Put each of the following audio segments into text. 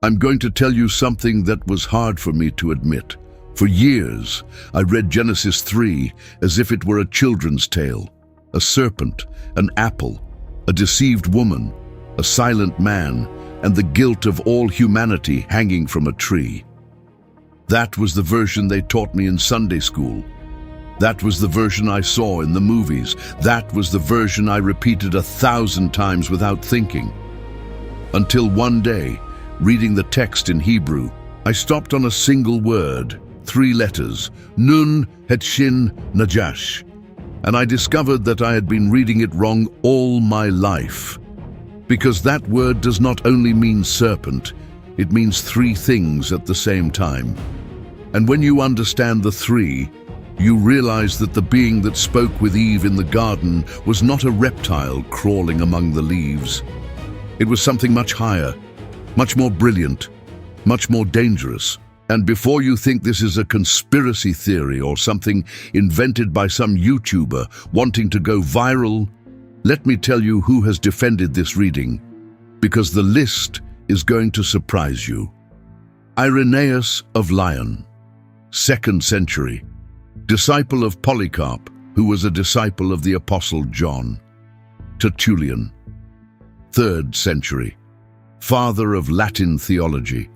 I'm going to tell you something that was hard for me to admit. For years, I read Genesis 3 as if it were a children's tale. A serpent, an apple, a deceived woman, a silent man, and the guilt of all humanity hanging from a tree. That was the version they taught me in Sunday school. That was the version I saw in the movies. That was the version I repeated 1,000 times without thinking. Until one day, reading the text in Hebrew, I stopped on a single word, 3 letters, nun, het shin, najash, and I discovered that I had been reading it wrong all my life. Because that word does not only mean serpent, it means 3 things at the same time. And when you understand the 3, you realize that the being that spoke with Eve in the garden was not a reptile crawling among the leaves. It was something much higher, much more brilliant, much more dangerous. And before you think this is a conspiracy theory or something invented by some YouTuber wanting to go viral, let me tell you who has defended this reading, because the list is going to surprise you. Irenaeus of Lyon, 2nd century, disciple of Polycarp, who was a disciple of the Apostle John. Tertullian, 3rd century, father of Latin theology.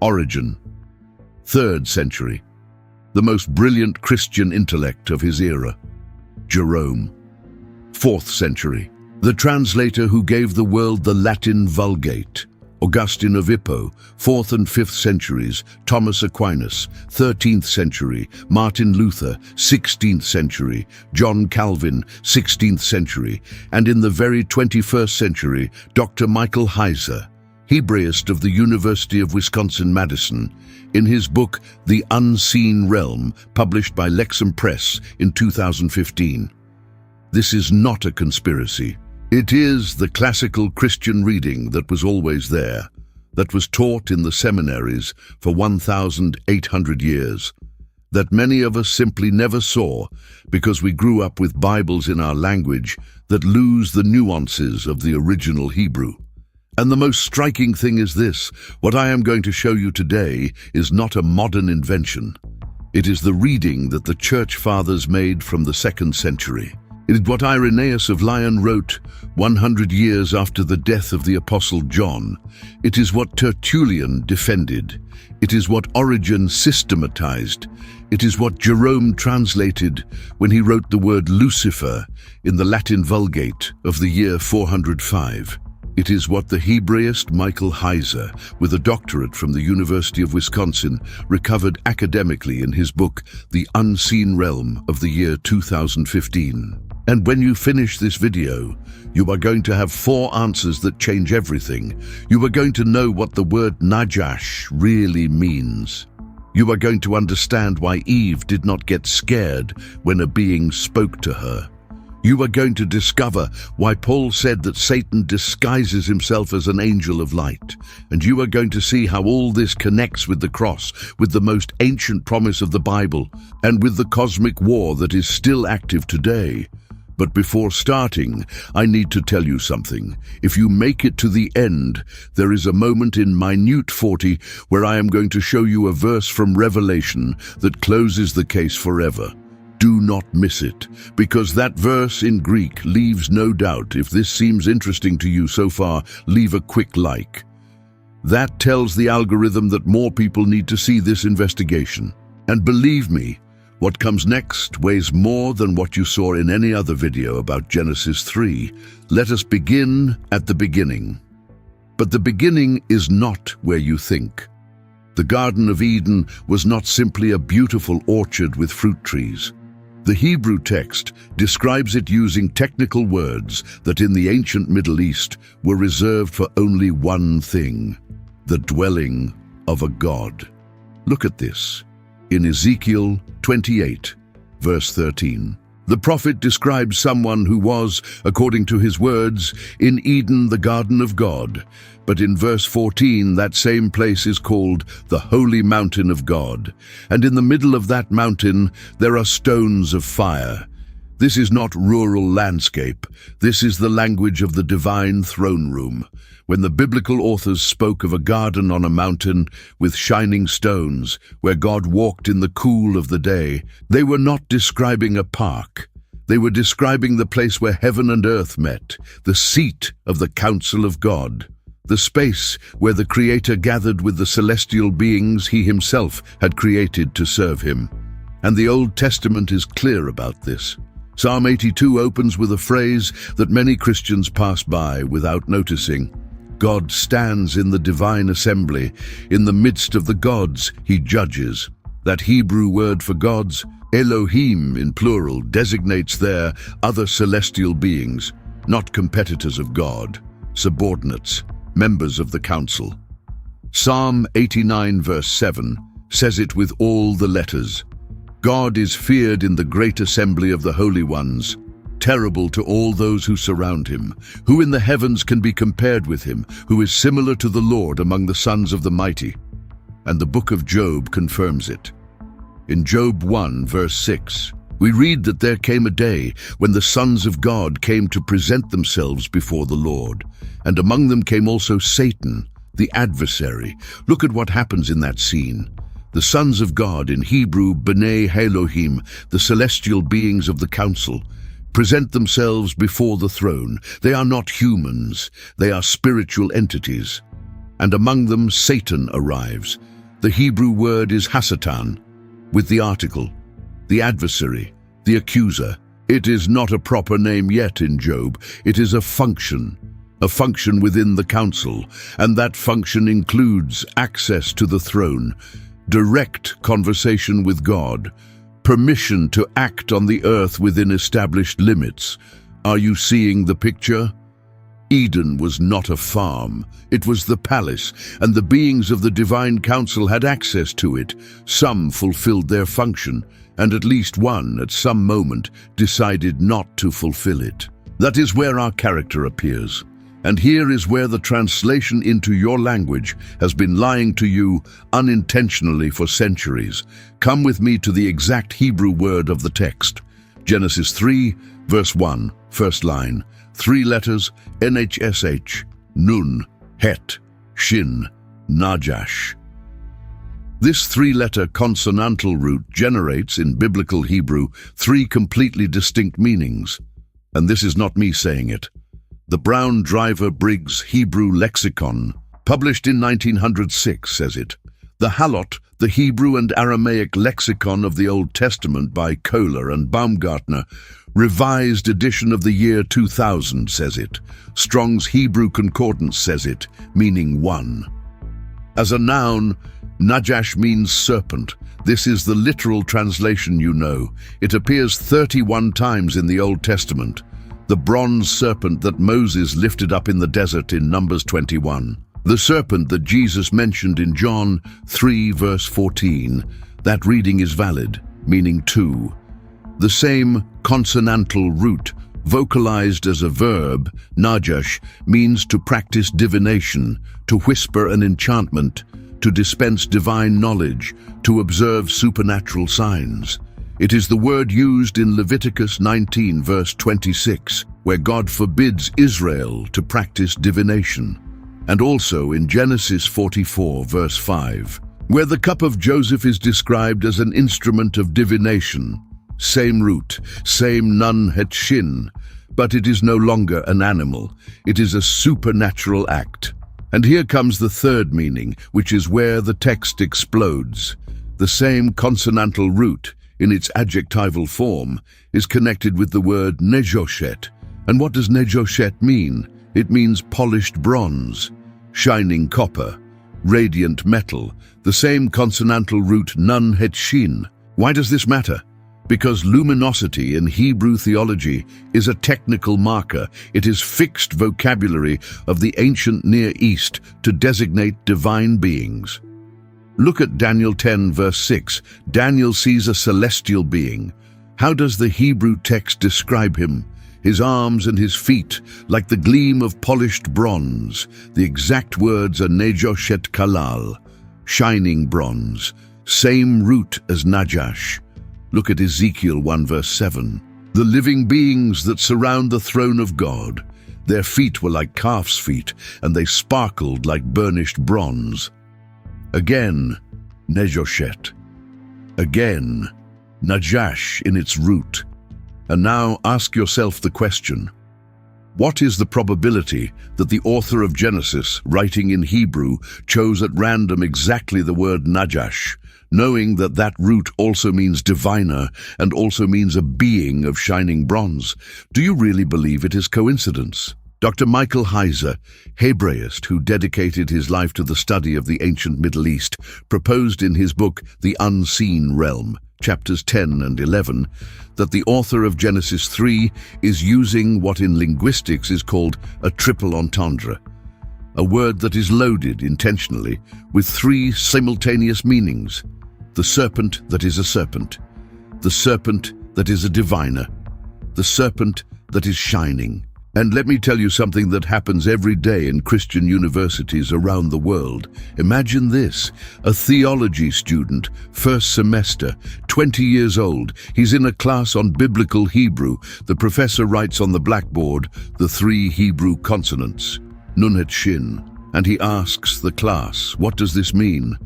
Origen, 3rd century, the most brilliant Christian intellect of his era. Jerome, 4th century, the translator who gave the world the Latin Vulgate. Augustine of Hippo, 4th and 5th centuries, Thomas Aquinas, 13th century, Martin Luther, 16th century, John Calvin, 16th century, and in the very 21st century, Dr. Michael Heiser, Hebraist of the University of Wisconsin-Madison, in his book The Unseen Realm, published by Lexham Press in 2015. This is not a conspiracy. It is the classical Christian reading that was always there, that was taught in the seminaries for 1,800 years, that many of us simply never saw because we grew up with Bibles in our language that lose the nuances of the original Hebrew. And the most striking thing is this: what I am going to show you today is not a modern invention. It is the reading that the Church Fathers made from the 2nd century. It is what Irenaeus of Lyon wrote 100 years after the death of the Apostle John. It is what Tertullian defended. It is what Origen systematized. It is what Jerome translated when he wrote the word Lucifer in the Latin Vulgate of the year 405. It is what the Hebraist Michael Heiser, with a doctorate from the University of Wisconsin, recovered academically in his book The Unseen Realm of the year 2015. And when you finish this video, you are going to have 4 answers that change everything. You are going to know what the word najash really means. You are going to understand why Eve did not get scared when a being spoke to her. You are going to discover why Paul said that Satan disguises himself as an angel of light. And you are going to see how all this connects with the cross, with the most ancient promise of the Bible, and with the cosmic war that is still active today. But before starting, I need to tell you something. If you make it to the end, there is a moment in Minute 40 where I am going to show you a verse from Revelation that closes the case forever. Do not miss it, because that verse in Greek leaves no doubt. If this seems interesting to you so far, leave a quick like. That tells the algorithm that more people need to see this investigation. And believe me, what comes next weighs more than what you saw in any other video about Genesis 3. Let us begin at the beginning. But the beginning is not where you think. The Garden of Eden was not simply a beautiful orchard with fruit trees. The Hebrew text describes it using technical words that in the ancient Middle East were reserved for only one thing: the dwelling of a god. Look at this. In Ezekiel 28, verse 13, the prophet describes someone who was, according to his words, in Eden, the garden of God. But in verse 14, that same place is called the holy mountain of God. And in the middle of that mountain, there are stones of fire. This is not rural landscape. This is the language of the divine throne room. When the biblical authors spoke of a garden on a mountain with shining stones, where God walked in the cool of the day, they were not describing a park. They were describing the place where heaven and earth met, the seat of the council of God, the space where the Creator gathered with the celestial beings he himself had created to serve him. And the Old Testament is clear about this. Psalm 82 opens with a phrase that many Christians pass by without noticing. God stands in the divine assembly. In the midst of the gods, he judges. That Hebrew word for gods, Elohim in plural, designates their other celestial beings, not competitors of God, subordinates, members of the council. Psalm 89 verse 7 says it with all the letters. God is feared in the great assembly of the holy ones, terrible to all those who surround him. Who in the heavens can be compared with him, who is similar to the Lord among the sons of the mighty? And the book of Job confirms it. In Job 1 verse 6, we read that there came a day when the sons of God came to present themselves before the Lord, and among them came also Satan, the adversary. Look at what happens in that scene. The sons of God, in Hebrew, B'nai Elohim, the celestial beings of the council, present themselves before the throne. They are not humans, they are spiritual entities. And among them Satan arrives. The Hebrew word is Hasatan, with the article, the adversary, the accuser. It is not a proper name yet in Job. It is a function within the council, and that function includes access to the throne, direct conversation with God, permission to act on the earth within established limits. Are you seeing the picture? Eden was not a farm, it was the palace, and the beings of the divine council had access to it. Some fulfilled their function, and at least one, at some moment, decided not to fulfill it. That is where our character appears. And here is where the translation into your language has been lying to you unintentionally for centuries. Come with me to the exact Hebrew word of the text. Genesis 3, verse 1, first line. 3 letters, NHSH, Nun, Het, Shin, Najash. This 3-letter consonantal root generates, in biblical Hebrew, 3 completely distinct meanings. And this is not me saying it. The Brown Driver Briggs Hebrew Lexicon, published in 1906, says it. The Halot, the Hebrew and Aramaic lexicon of the Old Testament by Kohler and Baumgartner, revised edition of the year 2000, says it. Strong's Hebrew Concordance says it, meaning one. As a noun, najash means serpent. This is the literal translation you know. It appears 31 times in the Old Testament. The bronze serpent that Moses lifted up in the desert in Numbers 21. The serpent that Jesus mentioned in John 3 verse 14. That reading is valid, meaning 2. The same consonantal root, vocalized as a verb, najash, means to practice divination, to whisper an enchantment, to dispense divine knowledge, to observe supernatural signs. It is the word used in Leviticus 19 verse 26, where God forbids Israel to practice divination, and also in Genesis 44 verse 5, where the cup of Joseph is described as an instrument of divination. Same root, same nun het shin, but it is no longer an animal. It is a supernatural act. And here comes the third meaning, which is where the text explodes. The same consonantal root, in its adjectival form, is connected with the word nejoshet. And what does nejoshet mean? It means polished bronze, shining copper, radiant metal, the same consonantal root nun het shin. Why does this matter? Because luminosity in Hebrew theology is a technical marker. It is fixed vocabulary of the ancient Near East to designate divine beings. Look at Daniel 10 verse 6. Daniel sees a celestial being. How does the Hebrew text describe him? His arms and his feet, like the gleam of polished bronze. The exact words are nejoshet kalal, shining bronze, same root as najash. Look at Ezekiel 1 verse 7. The living beings that surround the throne of God. Their feet were like calf's feet, and they sparkled like burnished bronze. Again, nejoshet. Again, najash in its root. And now ask yourself the question, what is the probability that the author of Genesis, writing in Hebrew, chose at random exactly the word najash, knowing that that root also means diviner and also means a being of shining bronze? Do you really believe it is coincidence? Dr. Michael Heiser, Hebraist who dedicated his life to the study of the ancient Middle East, proposed in his book The Unseen Realm, chapters 10 and 11, that the author of Genesis 3 is using what in linguistics is called a triple entendre, a word that is loaded intentionally with three simultaneous meanings: the serpent that is a serpent, the serpent that is a diviner, the serpent that is shining. And let me tell you something that happens every day in Christian universities around the world. Imagine this: a theology student, first semester, 20 years old. He's in a class on biblical Hebrew. The professor writes on the blackboard the three Hebrew consonants, nun het shin, and he asks the class, what does this mean?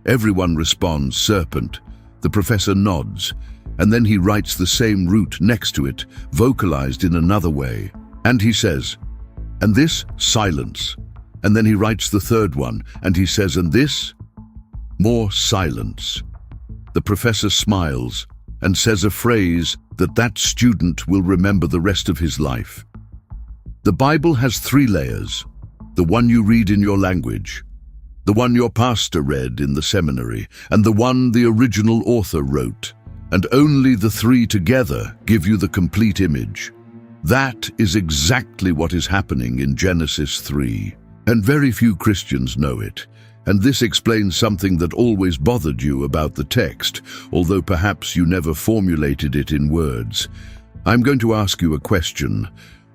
Everyone responds, serpent. The professor nods, and then he writes the same root next to it, vocalized in another way. And he says, and this, silence. And then he writes the third one, and he says, and this, more silence. The professor smiles and says a phrase that student will remember the rest of his life. The Bible has three layers: the one you read in your language, the one your pastor read in the seminary, and the one the original author wrote. And only the three together give you the complete image. That is exactly what is happening in Genesis 3. And very few Christians know it. And this explains something that always bothered you about the text, although perhaps you never formulated it in words. I'm going to ask you a question.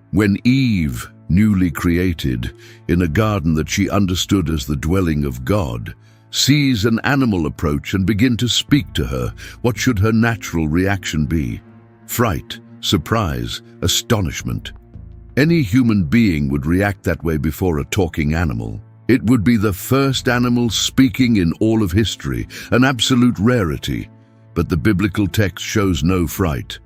When Eve, newly created, in a garden that she understood as the dwelling of God, sees an animal approach and begin to speak to her, what should her natural reaction be? Fright, surprise, astonishment. Any human being would react that way before a talking animal. It would be the first animal speaking in all of history, an absolute rarity. But the biblical text shows no fright.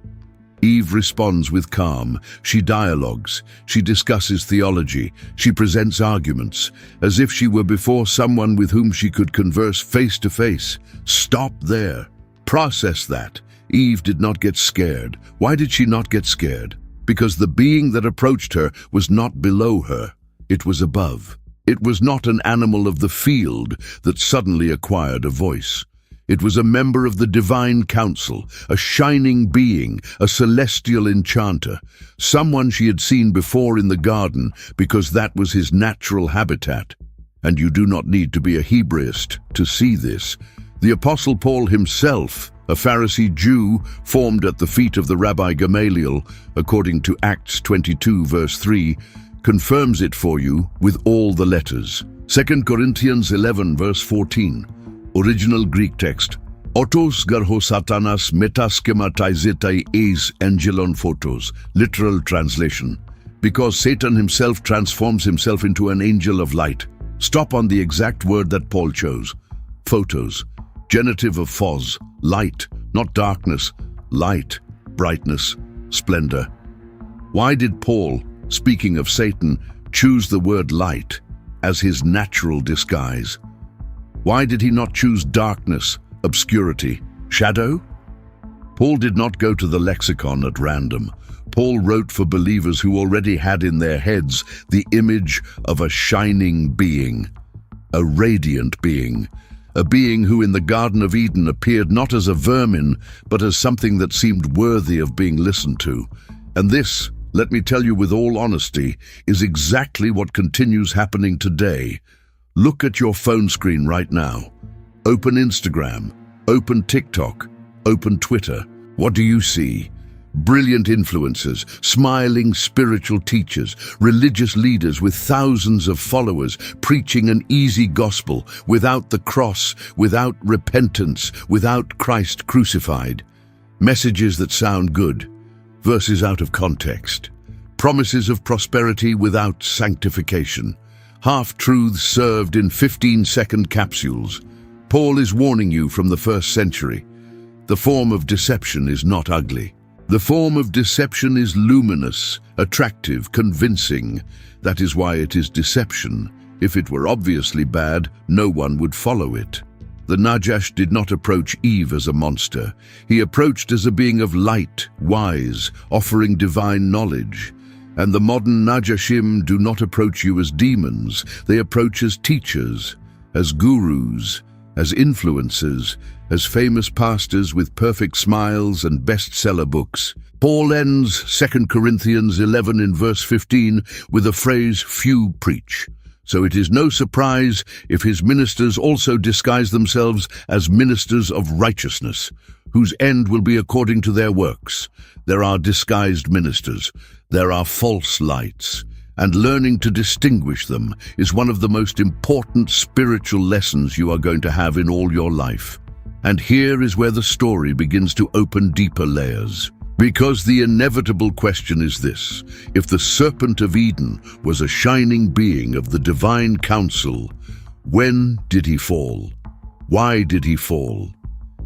Eve responds with calm. She dialogues. She discusses theology. She presents arguments, as if she were before someone with whom she could converse face to face. Stop there. Process that. Eve did not get scared. Why did she not get scared? Because the being that approached her was not below her. It was above. It was not an animal of the field that suddenly acquired a voice. It was a member of the divine council, a shining being, a celestial enchanter, someone she had seen before in the garden because that was his natural habitat. And you do not need to be a Hebraist to see this. The Apostle Paul himself, a Pharisee Jew formed at the feet of the Rabbi Gamaliel, according to Acts 22 verse 3, confirms it for you with all the letters. 2 Corinthians 11 verse 14, original Greek text. Otos garho satanas metaschematizetai eis angelon photos, literal translation. Because Satan himself transforms himself into an angel of light. Stop on the exact word that Paul chose. Photos, genitive of phos, light, not darkness, light, brightness, splendor. Why did Paul, speaking of Satan, choose the word light as his natural disguise? Why did he not choose darkness, obscurity, shadow? Paul did not go to the lexicon at random. Paul wrote for believers who already had in their heads the image of a shining being, a radiant being, a being who in the Garden of Eden appeared not as a vermin, but as something that seemed worthy of being listened to. And this, let me tell you with all honesty, is exactly what continues happening today. Look at your phone screen right now. Open Instagram, open TikTok, open Twitter. What do you see? Brilliant influencers, smiling spiritual teachers, religious leaders with thousands of followers preaching an easy gospel without the cross, without repentance, without Christ crucified. Messages that sound good. verses out of context, promises of prosperity without sanctification, half-truths served in 15-second capsules. Paul is warning you from the first century. The form of deception is not ugly. The form of deception is luminous, attractive, convincing. That is why it is deception. If it were obviously bad, no one would follow it. The Najash did not approach Eve as a monster. He approached as a being of light, wise, offering divine knowledge. And the modern Najashim do not approach you as demons. They approach as teachers, as gurus, as influencers, as famous pastors with perfect smiles and bestseller books. Paul ends 2 Corinthians 11 in verse 15 with a phrase, "few preach." So it is no surprise if his ministers also disguise themselves as ministers of righteousness, whose end will be according to their works. There are disguised ministers. There are false lights. And learning to distinguish them is one of the most important spiritual lessons you are going to have in all your life. And here is where the story begins to open deeper layers. Because the inevitable question is this: if the Serpent of Eden was a shining being of the divine counsel, when did he fall? Why did he fall?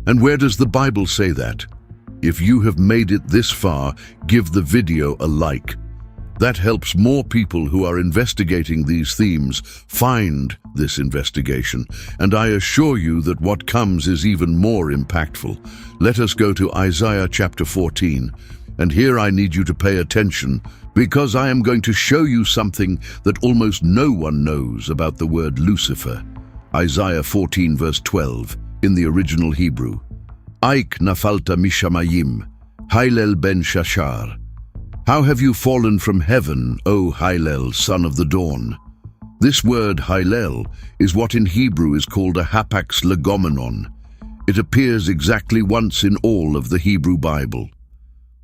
And where does the Bible say that? If you have made it this far, give the video a like. That helps more people who are investigating these themes find this investigation, and I assure you that what comes is even more impactful. Let us go to Isaiah chapter 14, and here I need you to pay attention, because I am going to show you something that almost no one knows about the word Lucifer. Isaiah 14 verse 12, in the original Hebrew. Aik nafalta mishamayim, Hillel ben Shashar. How have you fallen from heaven, O Hillel, son of the dawn? This word Hillel is what in Hebrew is called a hapax legomenon. It appears exactly once in all of the Hebrew Bible.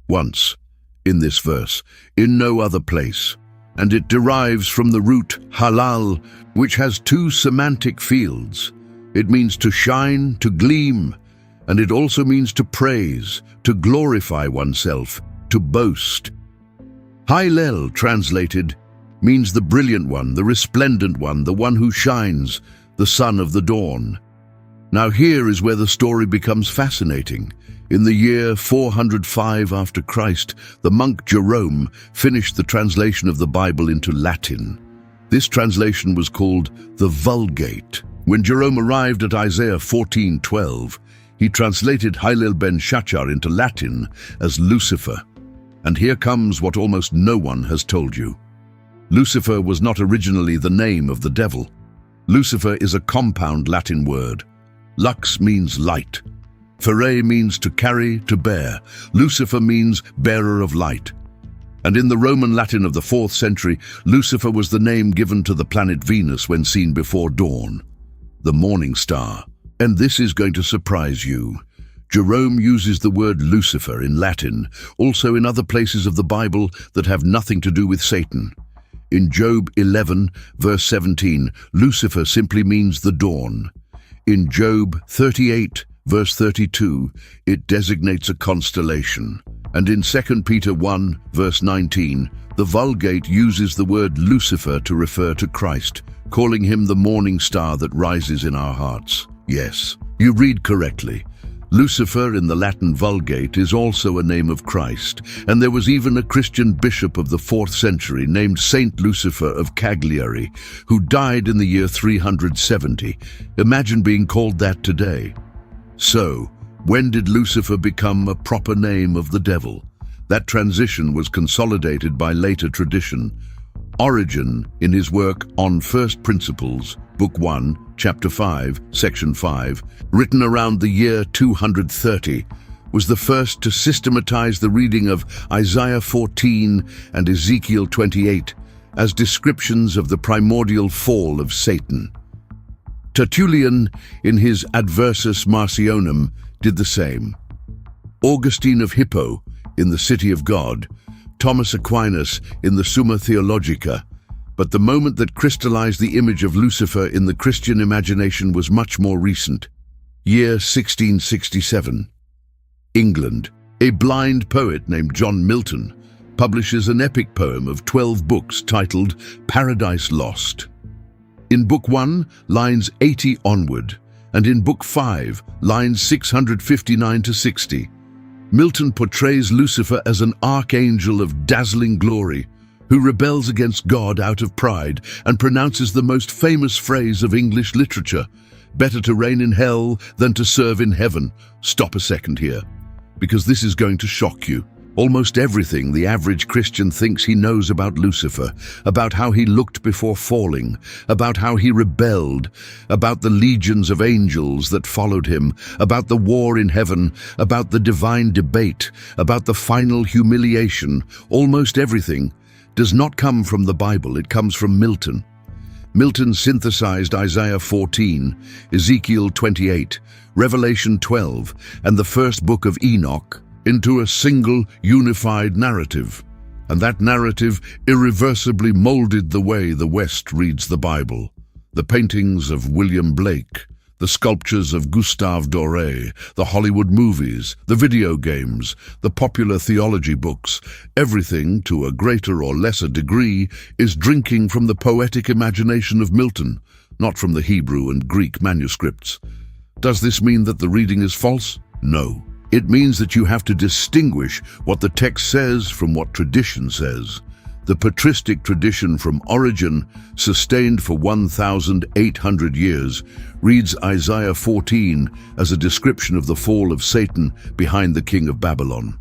Once, in this verse, in no other place. And it derives from the root halal, which has two semantic fields. It means to shine, to gleam, and it also means to praise, to glorify oneself, to boast. Hillel, translated, means the brilliant one, the resplendent one, the one who shines, the son of the dawn. Now here is where the story becomes fascinating. In the year 405 after Christ, the monk Jerome finished the translation of the Bible into Latin. This translation was called the Vulgate. When Jerome arrived at Isaiah 14:12, he translated Hillel ben Shachar into Latin as Lucifer. And here comes what almost no one has told you. Lucifer was not originally the name of the devil. Lucifer is a compound Latin word. Lux means light. Fere means to carry, to bear. Lucifer means bearer of light. And in the Roman Latin of the 4th century, Lucifer was the name given to the planet Venus when seen before dawn, the morning star. And this is going to surprise you. Jerome uses the word Lucifer in Latin, also in other places of the Bible that have nothing to do with Satan. In Job 11, verse 17, Lucifer simply means the dawn. In Job 38, verse 32, it designates a constellation. And in 2 Peter 1, verse 19, the Vulgate uses the word Lucifer to refer to Christ, calling him the morning star that rises in our hearts. Yes, you read correctly. Lucifer in the Latin Vulgate is also a name of Christ, and there was even a Christian bishop of the 4th century named Saint Lucifer of Cagliari, who died in the year 370. Imagine being called that today. So, when did Lucifer become a proper name of the devil? That transition was consolidated by later tradition. Origen, in his work On First Principles, Book 1, Chapter 5, Section 5, written around the year 230, was the first to systematize the reading of Isaiah 14 and Ezekiel 28 as descriptions of the primordial fall of Satan. Tertullian, in his Adversus Marcionum, did the same. Augustine of Hippo, in the City of God, Thomas Aquinas in the Summa Theologica, but the moment that crystallized the image of Lucifer in the Christian imagination was much more recent. Year 1667. England. A blind poet named John Milton publishes an epic poem of 12 books titled Paradise Lost. In Book 1, lines 80 onward, and in Book 5, lines 659 to 60, Milton portrays Lucifer as an archangel of dazzling glory who rebels against God out of pride and pronounces the most famous phrase of English literature, "Better to reign in hell than to serve in heaven." Stop a second here, because this is going to shock you. Almost everything the average Christian thinks he knows about Lucifer, about how he looked before falling, about how he rebelled, about the legions of angels that followed him, about the war in heaven, about the divine debate, about the final humiliation, almost everything does not come from the Bible, it comes from Milton. Milton synthesized Isaiah 14, Ezekiel 28, Revelation 12, and the first book of Enoch into a single, unified narrative. And that narrative irreversibly molded the way the West reads the Bible. The paintings of William Blake, the sculptures of Gustave Doré, the Hollywood movies, the video games, the popular theology books, everything, to a greater or lesser degree, is drinking from the poetic imagination of Milton, not from the Hebrew and Greek manuscripts. Does this mean that the reading is false? No. It means that you have to distinguish what the text says from what tradition says. The patristic tradition from Origen, sustained for 1,800 years, reads Isaiah 14 as a description of the fall of Satan behind the king of Babylon.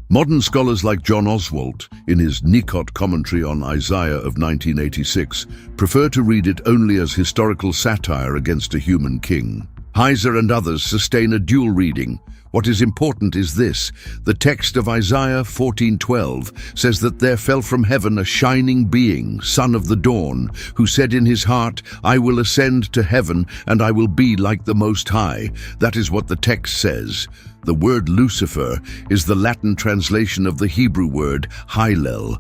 Modern scholars like John Oswalt, in his Nicot commentary on Isaiah of 1986, prefer to read it only as historical satire against a human king. Heiser and others sustain a dual reading. What is important is this: the text of Isaiah 14:12 says that there fell from heaven a shining being, son of the dawn, who said in his heart, "I will ascend to heaven, and I will be like the Most High." That is what the text says. The word Lucifer is the Latin translation of the Hebrew word Hillel,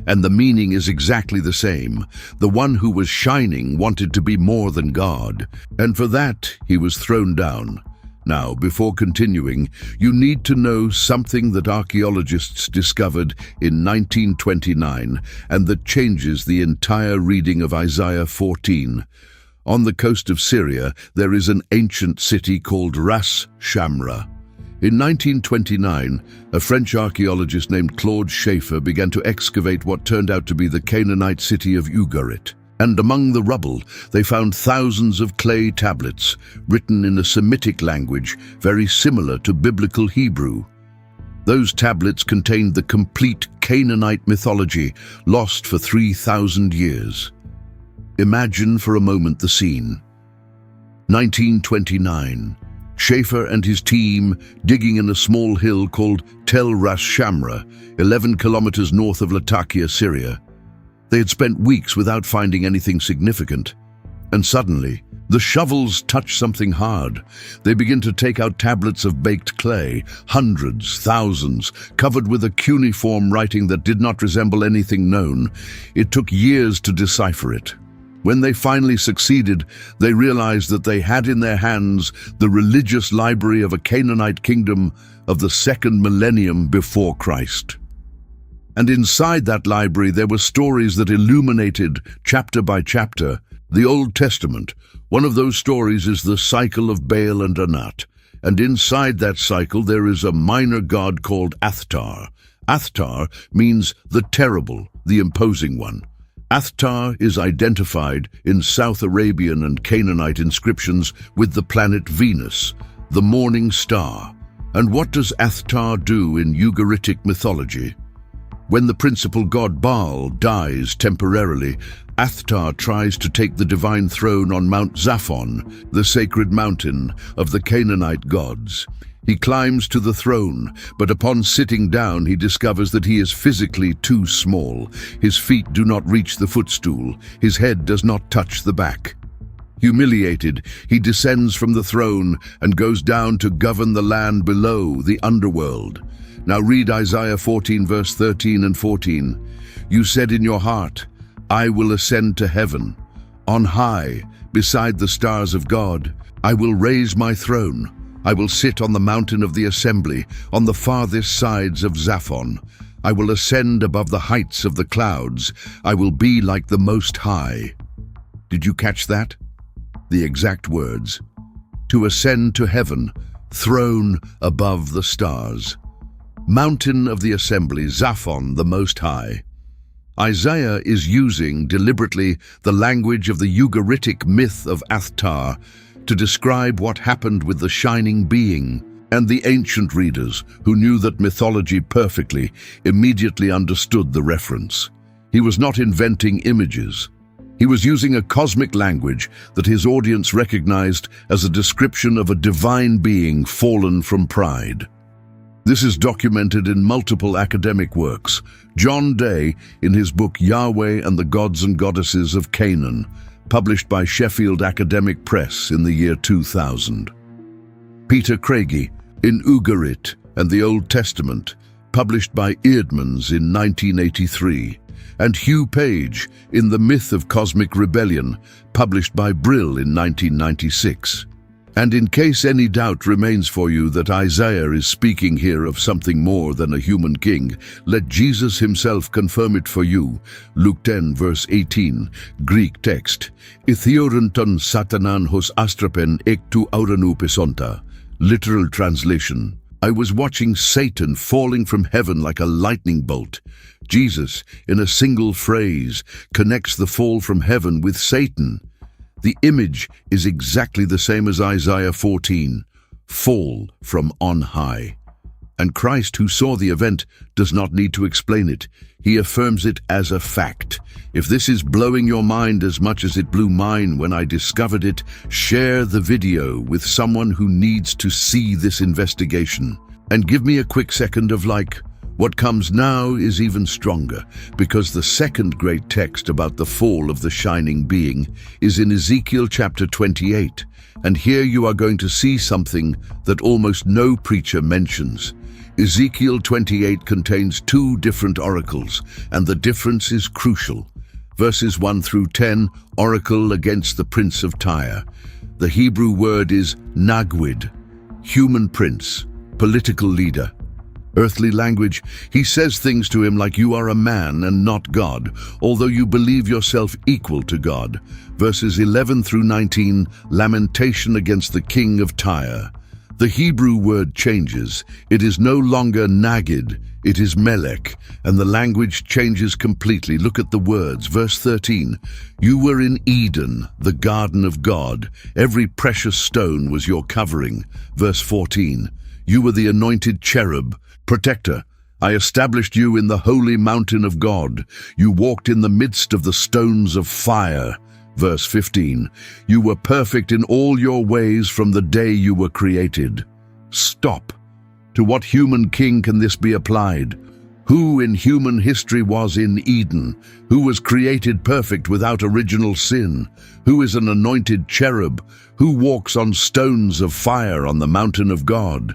and the meaning is exactly the same. The one who was shining wanted to be more than God, and for that he was thrown down. Now, before continuing, you need to know something that archaeologists discovered in 1929 and that changes the entire reading of Isaiah 14. On the coast of Syria, there is an ancient city called Ras Shamra. In 1929, a French archaeologist named Claude Schaeffer began to excavate what turned out to be the Canaanite city of Ugaritic. And among the rubble, they found thousands of clay tablets written in a Semitic language very similar to biblical Hebrew. Those tablets contained the complete Canaanite mythology, lost for 3,000 years. Imagine for a moment the scene. 1929. Schaeffer and his team digging in a small hill called Tel Ras Shamra, 11 kilometers north of Latakia, Syria. They had spent weeks without finding anything significant. And suddenly, the shovels touch something hard. They begin to take out tablets of baked clay, hundreds, thousands, covered with a cuneiform writing that did not resemble anything known. It took years to decipher it. When they finally succeeded, they realized that they had in their hands the religious library of a Canaanite kingdom of the second millennium before Christ. And inside that library there were stories that illuminated, chapter by chapter, the Old Testament. One of those stories is the cycle of Baal and Anat. And inside that cycle there is a minor god called Athtar. Athtar means the terrible, the imposing one. Athtar is identified in South Arabian and Canaanite inscriptions with the planet Venus, the morning star. And what does Athtar do in Ugaritic mythology? When the principal god Baal dies temporarily, Athtar tries to take the divine throne on Mount Zaphon, the sacred mountain of the Canaanite gods. He climbs to the throne, but upon sitting down he discovers that he is physically too small. His feet do not reach the footstool. His head does not touch the back. Humiliated, he descends from the throne and goes down to govern the land below, the underworld. Now read Isaiah 14 verse 13 and 14. You said in your heart, I will ascend to heaven. On high, beside the stars of God, I will raise my throne. I will sit on the mountain of the assembly, on the farthest sides of Zaphon. I will ascend above the heights of the clouds. I will be like the Most High. Did you catch that? The exact words. To ascend to heaven, throne above the stars. Mountain of the assembly, Zaphon, the Most High. Isaiah is using deliberately the language of the Ugaritic myth of Athtar to describe what happened with the shining being, and the ancient readers, who knew that mythology perfectly, immediately understood the reference. He was not inventing images. He was using a cosmic language that his audience recognized as a description of a divine being fallen from pride. This is documented in multiple academic works. John Day, in his book Yahweh and the Gods and Goddesses of Canaan, published by Sheffield Academic Press in the year 2000. Peter Craigie, in Ugaritic and the Old Testament, published by Eerdmans in 1983, and Hugh Page in The Myth of Cosmic Rebellion, published by Brill in 1996. And in case any doubt remains for you that Isaiah is speaking here of something more than a human king, let Jesus himself confirm it for you. Luke 10 verse 18, Greek text. Ithiorenton satanan hos astrapen ektu auranu pisonta. Literal translation. I was watching Satan falling from heaven like a lightning bolt. Jesus, in a single phrase, connects the fall from heaven with Satan. The image is exactly the same as Isaiah 14, fall from on high. And Christ, who saw the event, does not need to explain it. He affirms it as a fact. If this is blowing your mind as much as it blew mine when I discovered it, share the video with someone who needs to see this investigation. And give me a quick second of like. What comes now is even stronger, because the second great text about the fall of the shining being is in Ezekiel chapter 28, and here you are going to see something that almost no preacher mentions. Ezekiel 28 contains two different oracles, and the difference is crucial. Verses 1 through 10, oracle against the prince of Tyre. The Hebrew word is nagwid, human prince, political leader. Earthly language, he says things to him like you are a man and not God, although you believe yourself equal to God. Verses 11 through 19, lamentation against the king of Tyre. The Hebrew word changes. It is no longer nagid, it is melech, and the language changes completely. Look at the words. Verse 13, you were in Eden, the garden of God. Every precious stone was your covering. Verse 14, you were the anointed cherub, protector. I established you in the holy mountain of God. You walked in the midst of the stones of fire. Verse 15, you were perfect in all your ways from the day you were created. Stop. To what human king can this be applied? Who in human history was in Eden? Who was created perfect without original sin? Who is an anointed cherub? Who walks on stones of fire on the mountain of God?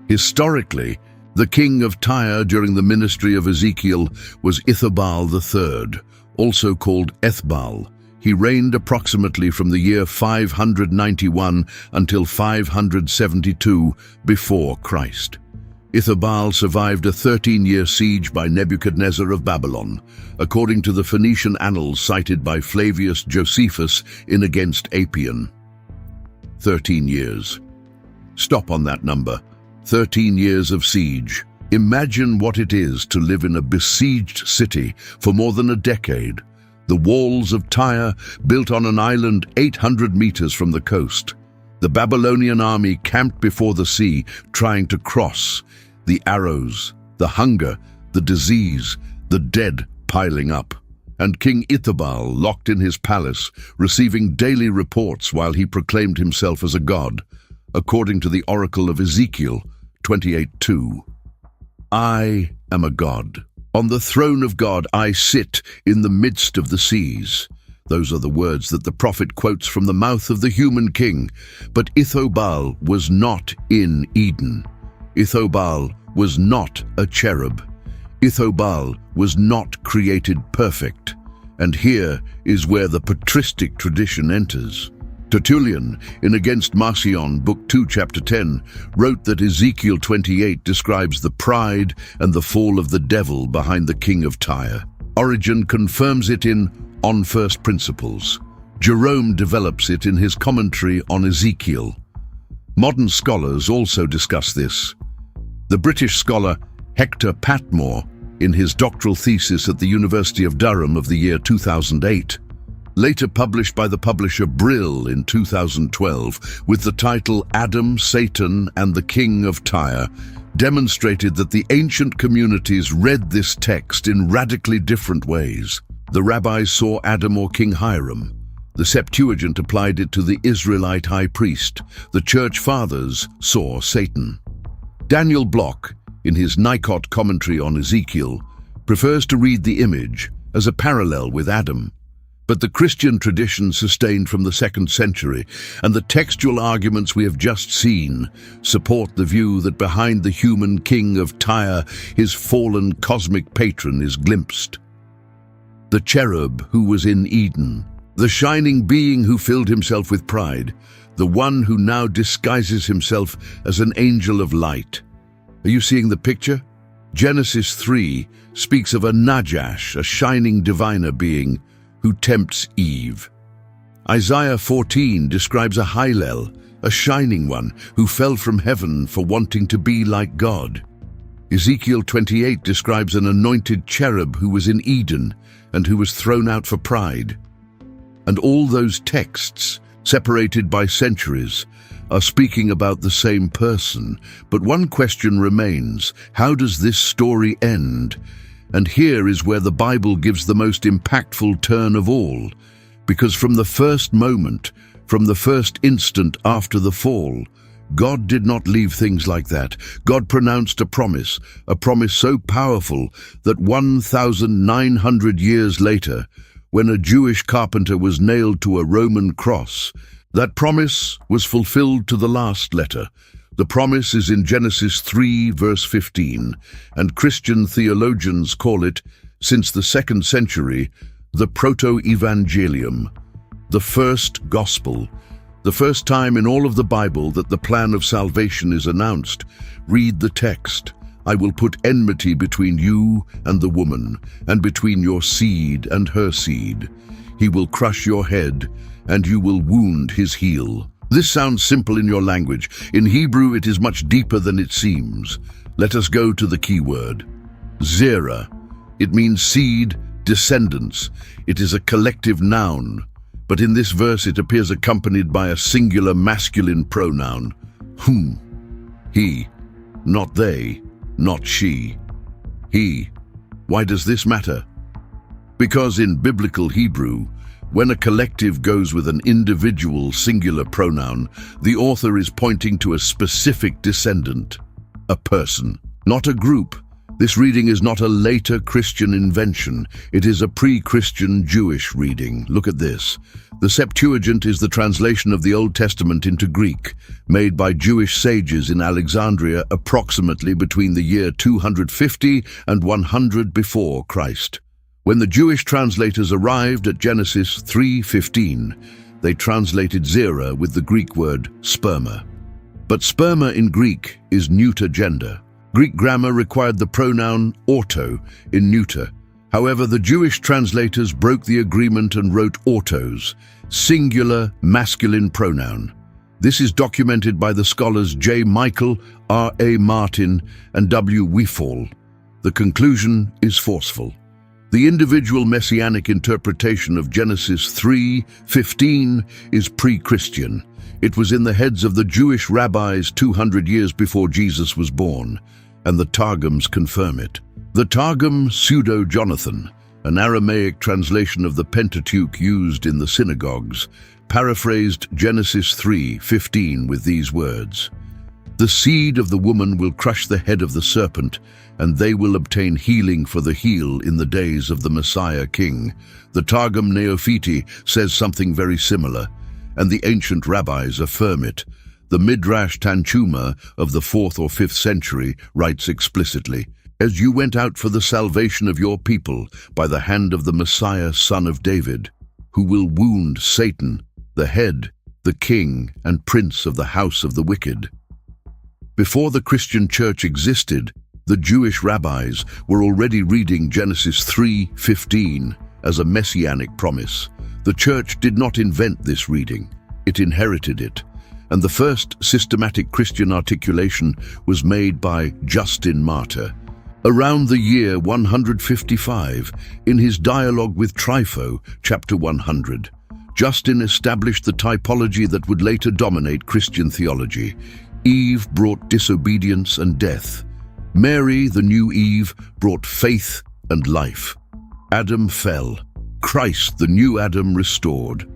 Historically, the king of Tyre during the ministry of Ezekiel was Ithobal III, also called Ethbal. He reigned approximately from the year 591 until 572 before Christ. Ithobal survived a 13-year siege by Nebuchadnezzar of Babylon, according to the Phoenician annals cited by Flavius Josephus in Against Apian. 13 years. Stop on that number. 13 years of siege. Imagine what it is to live in a besieged city for more than a decade. The walls of Tyre, built on an island 800 meters from the coast. The Babylonian army camped before the sea, trying to cross. The arrows, the hunger, the disease, the dead piling up. And King Ithobal locked in his palace, receiving daily reports while he proclaimed himself as a god, according to the oracle of Ezekiel 28:2. I am a god. On the throne of God I sit in the midst of the seas. Those are the words that the prophet quotes from the mouth of the human king. But Ithobal was not in Eden. Ithobal was not a cherub. Ithobal was not created perfect. And here is where the patristic tradition enters. Tertullian, in Against Marcion, Book 2, Chapter 10, wrote that Ezekiel 28 describes the pride and the fall of the devil behind the king of Tyre. Origen confirms it in On First Principles. Jerome develops it in his commentary on Ezekiel. Modern scholars also discuss this. The British scholar Hector Patmore, in his doctoral thesis at the University of Durham of the year 2008, later published by the publisher Brill in 2012 with the title Adam, Satan, and the King of Tyre, demonstrated that the ancient communities read this text in radically different ways. The rabbis saw Adam or King Hiram. The Septuagint applied it to the Israelite high priest. The church fathers saw Satan. Daniel Block, in his Nikot commentary on Ezekiel, prefers to read the image as a parallel with Adam. But the Christian tradition sustained from the 2nd century and the textual arguments we have just seen support the view that behind the human king of Tyre, his fallen cosmic patron is glimpsed. The cherub who was in Eden, the shining being who filled himself with pride, the one who now disguises himself as an angel of light. Are you seeing the picture? Genesis 3 speaks of a najash, a shining diviner being, who tempts Eve. Isaiah 14 describes a Hillel, a shining one, who fell from heaven for wanting to be like God. Ezekiel 28 describes an anointed cherub who was in Eden and who was thrown out for pride. And all those texts, separated by centuries, are speaking about the same person. But one question remains: how does this story end? And here is where the Bible gives the most impactful turn of all, because from the first moment, from the first instant after the fall, God did not leave things like that. God pronounced a promise so powerful that 1,900 years later, when a Jewish carpenter was nailed to a Roman cross, that promise was fulfilled to the last letter. The promise is in Genesis 3, verse 15, and Christian theologians call it, since the 2nd century, the proto-evangelium, the first gospel, the first time in all of the Bible that the plan of salvation is announced. Read the text. I will put enmity between you and the woman, and between your seed and her seed. He will crush your head, and you will wound his heel. This sounds simple in your language. In Hebrew, it is much deeper than it seems. Let us go to the key word. Zerah. It means seed, descendants. It is a collective noun. But in this verse, it appears accompanied by a singular masculine pronoun. Whom. He. Not they. Not she. He. Why does this matter? Because in biblical Hebrew, when a collective goes with an individual singular pronoun, the author is pointing to a specific descendant, a person, not a group. This reading is not a later Christian invention. It is a pre-Christian Jewish reading. Look at this. The Septuagint is the translation of the Old Testament into Greek, made by Jewish sages in Alexandria approximately between the year 250 and 100 before Christ. When the Jewish translators arrived at Genesis 3:15, they translated Zerah with the Greek word sperma. But sperma in Greek is neuter gender. Greek grammar required the pronoun auto in neuter. However, the Jewish translators broke the agreement and wrote autos, singular masculine pronoun. This is documented by the scholars J. Michael, R. A. Martin, and W. Wefall. The conclusion is forceful. The individual messianic interpretation of Genesis 3:15 is pre-Christian. It was in the heads of the Jewish rabbis 200 years before Jesus was born, and the Targums confirm it. The Targum Pseudo-Jonathan, an Aramaic translation of the Pentateuch used in the synagogues, paraphrased Genesis 3:15 with these words: "The seed of the woman will crush the head of the serpent, and they will obtain healing for the heel in the days of the Messiah King." The Targum Neophiti says something very similar, and the ancient rabbis affirm it. The Midrash Tanchuma of the 4th or 5th century writes explicitly, "As you went out for the salvation of your people by the hand of the Messiah, son of David, who will wound Satan, the head, the king and prince of the house of the wicked. Before the Christian church existed, the Jewish rabbis were already reading Genesis 3:15 as a messianic promise. The church did not invent this reading, it inherited it, and the first systematic Christian articulation was made by Justin Martyr. Around the year 155, in his dialogue with Trypho, chapter 100, Justin established the typology that would later dominate Christian theology. Eve brought disobedience and death. Mary, the new Eve, brought faith and life. Adam fell. Christ, the new Adam, restored.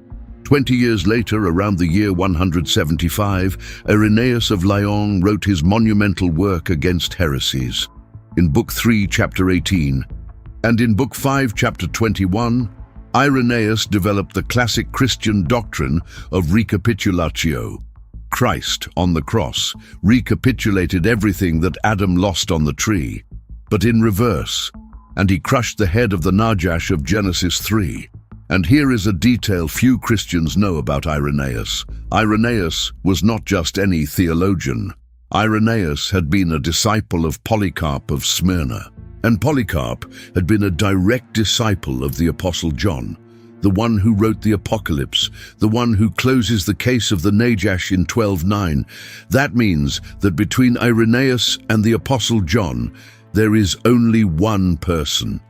20 years later, around the year 175, Irenaeus of Lyon wrote his monumental work against heresies. In Book 3, chapter 18, and in Book 5, chapter 21, Irenaeus developed the classic Christian doctrine of recapitulatio. Christ, on the cross, recapitulated everything that Adam lost on the tree, but in reverse, and he crushed the head of the najash of Genesis 3. And here is a detail few Christians know about Irenaeus. Irenaeus was not just any theologian. Irenaeus had been a disciple of Polycarp of Smyrna, and Polycarp had been a direct disciple of the Apostle John, the one who wrote the Apocalypse, the one who closes the case of the najash in 12:9. That means that between Irenaeus and the Apostle John, there is only one person,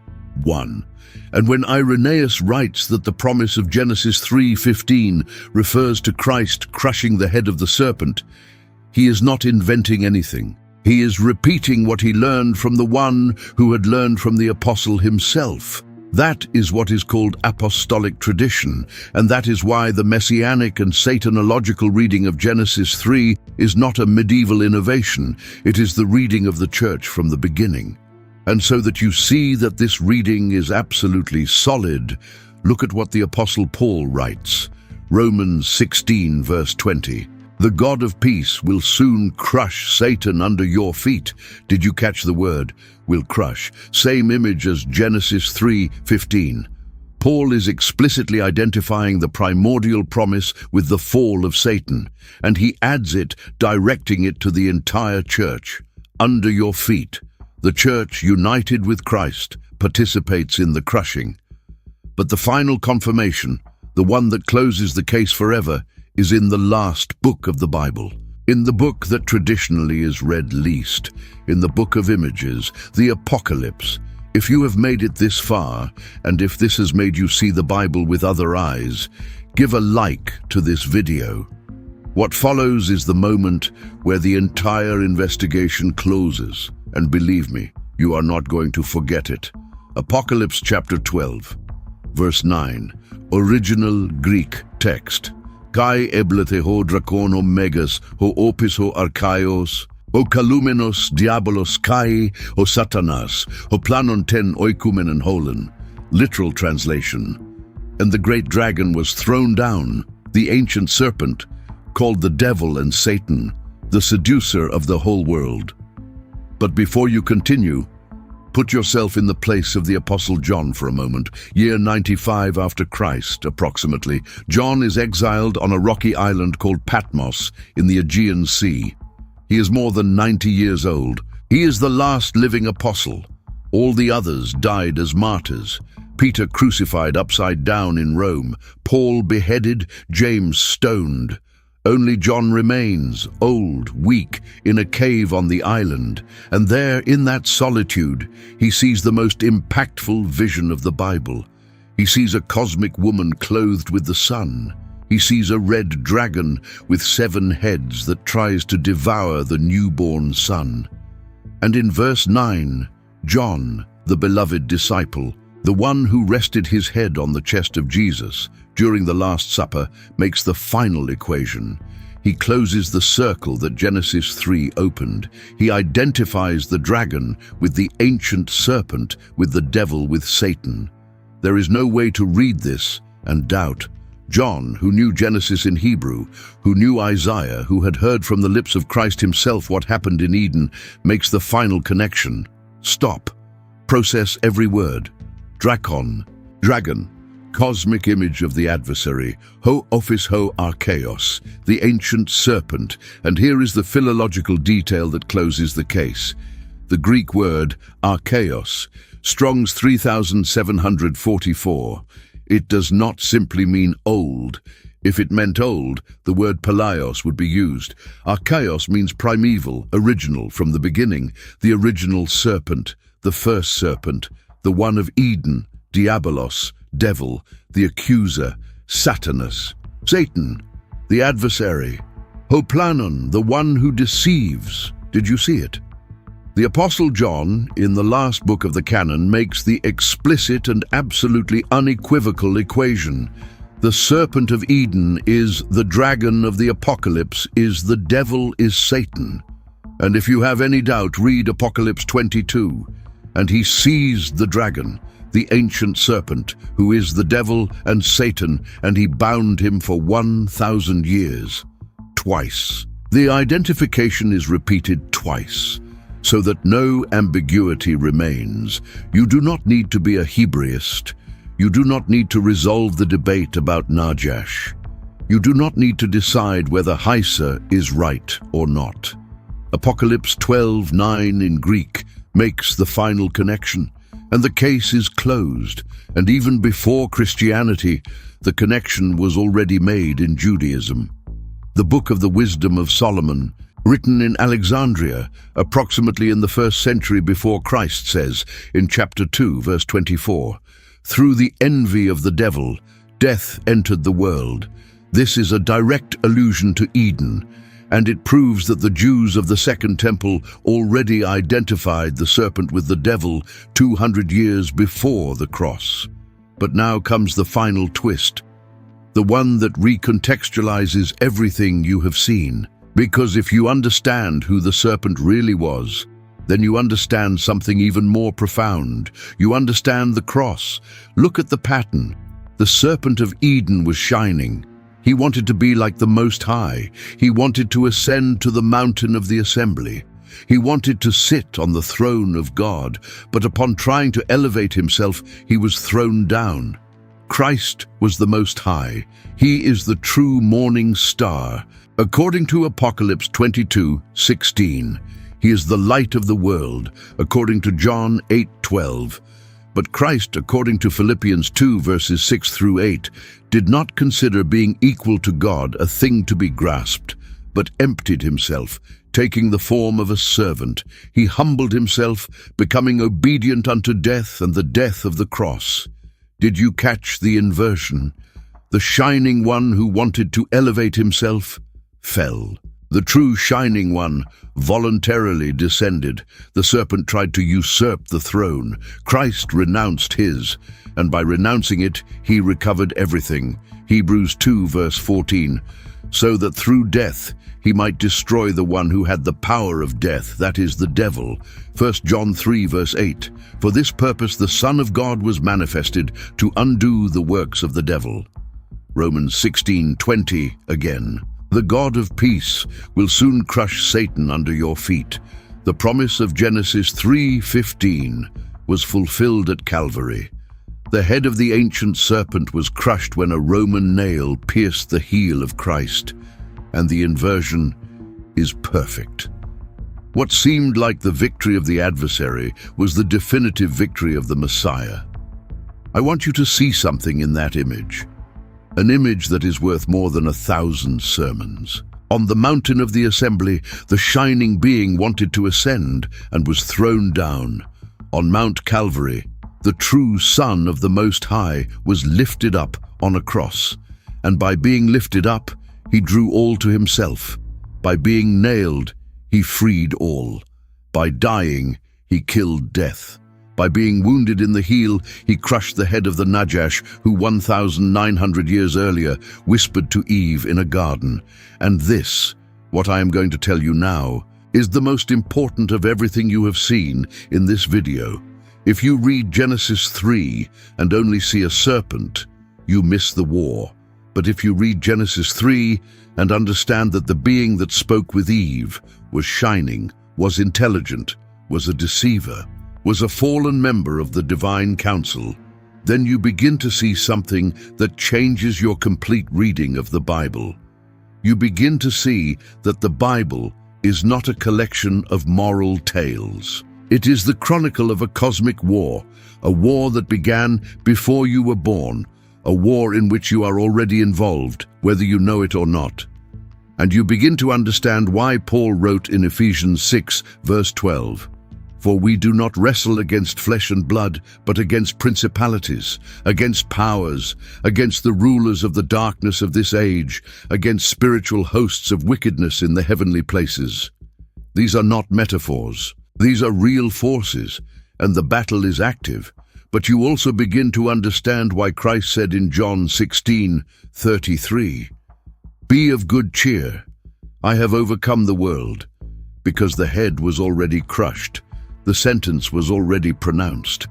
one. And when Irenaeus writes that the promise of Genesis 3:15 refers to Christ crushing the head of the serpent, he is not inventing anything. He is repeating what he learned from the one who had learned from the apostle himself. That is what is called apostolic tradition, and that is why the messianic and satanological reading of Genesis 3 is not a medieval innovation. It is the reading of the church from the beginning. And so that you see that this reading is absolutely solid, look at what the Apostle Paul writes. Romans 16, verse 20. The God of peace will soon crush Satan under your feet. Did you catch the word? Will crush. Same image as Genesis 3:15. Paul is explicitly identifying the primordial promise with the fall of Satan, and he adds it, directing it to the entire church. Under your feet. The church, united with Christ, participates in the crushing. But the final confirmation, the one that closes the case forever, is in the last book of the Bible. In the book that traditionally is read least, in the book of images, the Apocalypse. If you have made it this far, and if this has made you see the Bible with other eyes, give a like to this video. What follows is the moment where the entire investigation closes, and believe me, you are not going to forget it. Apocalypse chapter 12, verse 9, original Greek text. Kai eblete ho drakon megas, ho opis ho archaios, ho kalumenos diabolos kai, ho satanas, ho planon ten oikumen holen. Literal translation. And the great dragon was thrown down, the ancient serpent, called the devil and Satan, the seducer of the whole world. But before you continue, put yourself in the place of the Apostle John for a moment. Year 95 after Christ, approximately, John is exiled on a rocky island called Patmos in the Aegean Sea. He is more than 90 years old. He is the last living apostle. All the others died as martyrs. Peter crucified upside down in Rome, Paul beheaded, James stoned. Only John remains, old, weak, in a cave on the island, and there, in that solitude, he sees the most impactful vision of the Bible. He sees a cosmic woman clothed with the sun. He sees a red dragon with 7 heads that tries to devour the newborn son. And in verse 9, John, the beloved disciple, the one who rested his head on the chest of Jesus during the Last Supper, makes the final equation. He closes the circle that Genesis 3 opened. He identifies the dragon with the ancient serpent, with the devil, with Satan. There is no way to read this and doubt. John, who knew Genesis in Hebrew, who knew Isaiah, who had heard from the lips of Christ himself what happened in Eden, makes the final connection. Stop. Process every word. Drakon, dragon. cosmic image of the adversary, ho ophis ho archaeos, the ancient serpent, and here is the philological detail that closes the case. The Greek word archaeos, Strong's 3744. It does not simply mean old. If it meant old, the word palaios would be used. Archaeos means primeval, original, from the beginning, the original serpent, the first serpent, the one of Eden, diabolos, devil, the accuser, Satanas, Satan, the adversary, hoplanon, the one who deceives. Did you see it? The Apostle John, in the last book of the canon, makes the explicit and absolutely unequivocal equation. The serpent of Eden is the dragon of the apocalypse, is the devil, is Satan. And if you have any doubt, read Apocalypse 22. And he seized the dragon, the ancient serpent, who is the devil and Satan, and he bound him for 1,000 years. Twice. The identification is repeated twice, so that no ambiguity remains. You do not need to be a Hebraist. You do not need to resolve the debate about najash. You do not need to decide whether Heiser is right or not. Apocalypse 12:9 in Greek makes the final connection, and the case is closed. And even before Christianity, the connection was already made in Judaism. The Book of the Wisdom of Solomon, written in Alexandria, approximately in the 1st century before Christ, says, in chapter 2, verse 24, "Through the envy of the devil, death entered the world." This is a direct allusion to Eden, and it proves that the Jews of the Second Temple already identified the serpent with the devil 200 years before the cross. But now comes the final twist, the one that recontextualizes everything you have seen. Because if you understand who the serpent really was, then you understand something even more profound. You understand the cross. Look at the pattern. The serpent of Eden was shining. He wanted to be like the Most High. He wanted to ascend to the mountain of the assembly. He wanted to sit on the throne of God, but upon trying to elevate himself, he was thrown down. Christ was the Most High. He is the true morning star. According to Apocalypse 22:16, he is the light of the world, according to John 8:12. But Christ, according to Philippians 2 verses 6 through 8, did not consider being equal to God a thing to be grasped, but emptied himself, taking the form of a servant. He humbled himself, becoming obedient unto death and the death of the cross. Did you catch the inversion? The shining one who wanted to elevate himself fell. The true shining one voluntarily descended. The serpent tried to usurp the throne. Christ renounced his, and by renouncing it, he recovered everything. Hebrews 2 verse 14, so that through death he might destroy the one who had the power of death, that is, the devil. 1 John 3 verse 8, for this purpose the Son of God was manifested, to undo the works of the devil. Romans 16:20 again. The God of peace will soon crush Satan under your feet. The promise of Genesis 3:15 was fulfilled at Calvary. The head of the ancient serpent was crushed when a Roman nail pierced the heel of Christ, and the inversion is perfect. What seemed like the victory of the adversary was the definitive victory of the Messiah. I want you to see something in that image. An image that is worth more than 1,000 sermons. On the mountain of the assembly, the shining being wanted to ascend and was thrown down. On Mount Calvary, the true Son of the Most High was lifted up on a cross, and by being lifted up, he drew all to himself. By being nailed, he freed all. By dying, he killed death. By being wounded in the heel, he crushed the head of the najash, who 1,900 years earlier whispered to Eve in a garden. And this, what I am going to tell you now, is the most important of everything you have seen in this video. If you read Genesis 3 and only see a serpent, you miss the war. But if you read Genesis 3 and understand that the being that spoke with Eve was shining, was intelligent, was a deceiver, was a fallen member of the divine council, then you begin to see something that changes your complete reading of the Bible. You begin to see that the Bible is not a collection of moral tales. It is the chronicle of a cosmic war, a war that began before you were born, a war in which you are already involved, whether you know it or not. And you begin to understand why Paul wrote in Ephesians 6, verse 12, "For we do not wrestle against flesh and blood, but against principalities, against powers, against the rulers of the darkness of this age, against spiritual hosts of wickedness in the heavenly places." These are not metaphors. These are real forces, and the battle is active. But you also begin to understand why Christ said in John 16:33, "Be of good cheer. I have overcome the world," because the head was already crushed. The sentence was already pronounced.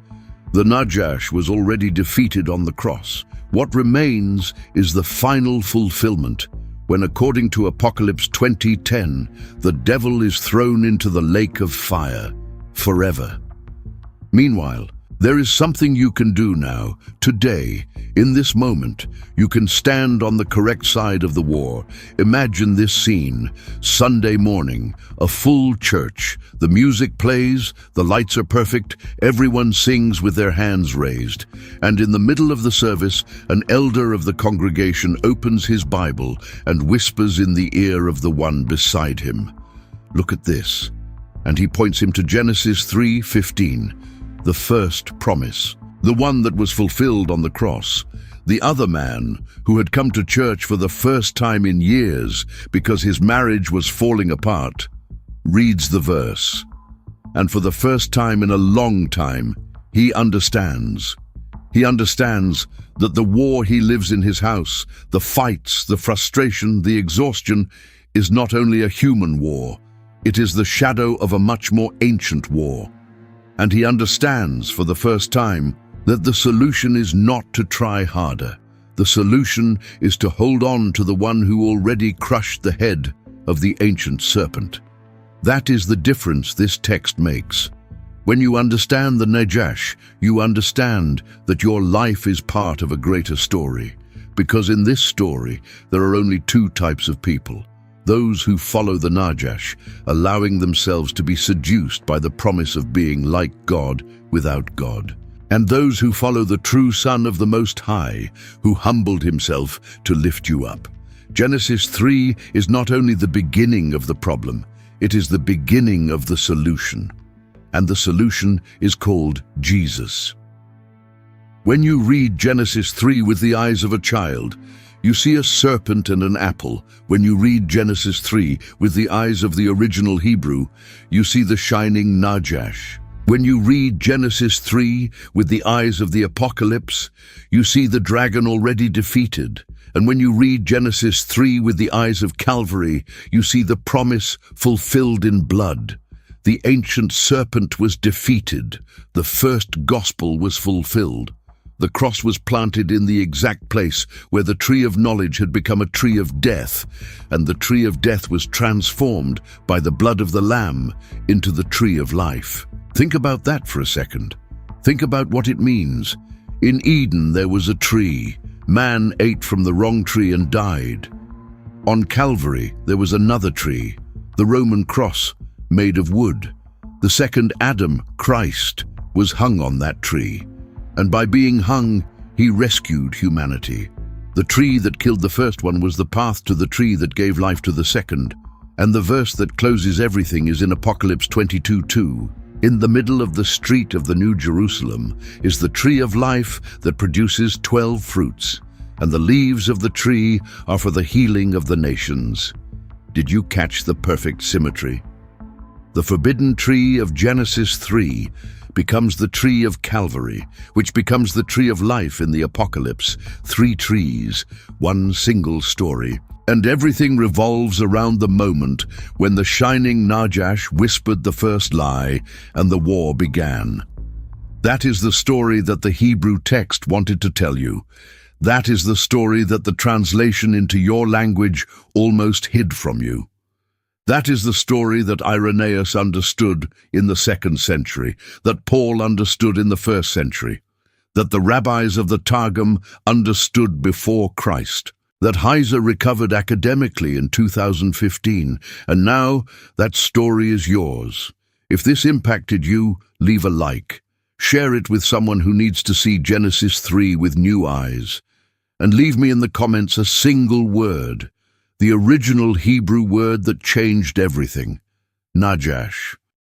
The najash was already defeated on the cross. What remains is the final fulfillment, when, according to Apocalypse 20:10, the devil is thrown into the lake of fire forever. Meanwhile, there is something you can do now, today, in this moment. You can stand on the correct side of the war. Imagine this scene: Sunday morning, a full church. The music plays, the lights are perfect, everyone sings with their hands raised. And in the middle of the service, an elder of the congregation opens his Bible and whispers in the ear of the one beside him. Look at this. And he points him to Genesis 3:15. The first promise, the one that was fulfilled on the cross. The other man, who had come to church for the first time in years because his marriage was falling apart, reads the verse. And for the first time in a long time, he understands. He understands that the war he lives in his house, the fights, the frustration, the exhaustion, is not only a human war, it is the shadow of a much more ancient war. And he understands for the first time that the solution is not to try harder. The solution is to hold on to the one who already crushed the head of the ancient serpent. That is the difference this text makes. When you understand the najash, you understand that your life is part of a greater story. Because in this story, there are only two types of people. Those who follow the najash, allowing themselves to be seduced by the promise of being like God without God. And those who follow the true Son of the Most High, who humbled himself to lift you up. Genesis 3 is not only the beginning of the problem, it is the beginning of the solution. And the solution is called Jesus. When you read Genesis 3 with the eyes of a child, you see a serpent and an apple. When you read Genesis 3 with the eyes of the original Hebrew, you see the shining najash. When you read Genesis 3 with the eyes of the Apocalypse, you see the dragon already defeated. And when you read Genesis 3 with the eyes of Calvary, you see the promise fulfilled in blood. The ancient serpent was defeated. The first gospel was fulfilled. The cross was planted in the exact place where the tree of knowledge had become a tree of death, and the tree of death was transformed by the blood of the Lamb into the tree of life. Think about that for a second. Think about what it means. In Eden there was a tree. Man ate from the wrong tree and died. On Calvary there was another tree, the Roman cross, made of wood. The second Adam, Christ, was hung on that tree. And by being hung, he rescued humanity. The tree that killed the first one was the path to the tree that gave life to the second. And the verse that closes everything is in Apocalypse 22:2. In the middle of the street of the New Jerusalem is the tree of life that produces 12 fruits, and the leaves of the tree are for the healing of the nations. Did you catch the perfect symmetry? The forbidden tree of Genesis 3 becomes the tree of Calvary, which becomes the tree of life in the Apocalypse. 3 trees, one single story. And everything revolves around the moment when the shining najash whispered the first lie and the war began. That is the story that the Hebrew text wanted to tell you. That is the story that the translation into your language almost hid from you. That is the story that Irenaeus understood in the 2nd century, that Paul understood in the 1st century. that the rabbis of the Targum understood before Christ, that Heiser recovered academically in 2015, and now that story is yours. If this impacted you, leave a like. Share it with someone who needs to see Genesis 3 with new eyes. And leave me in the comments a single word, the original Hebrew word that changed everything, najash.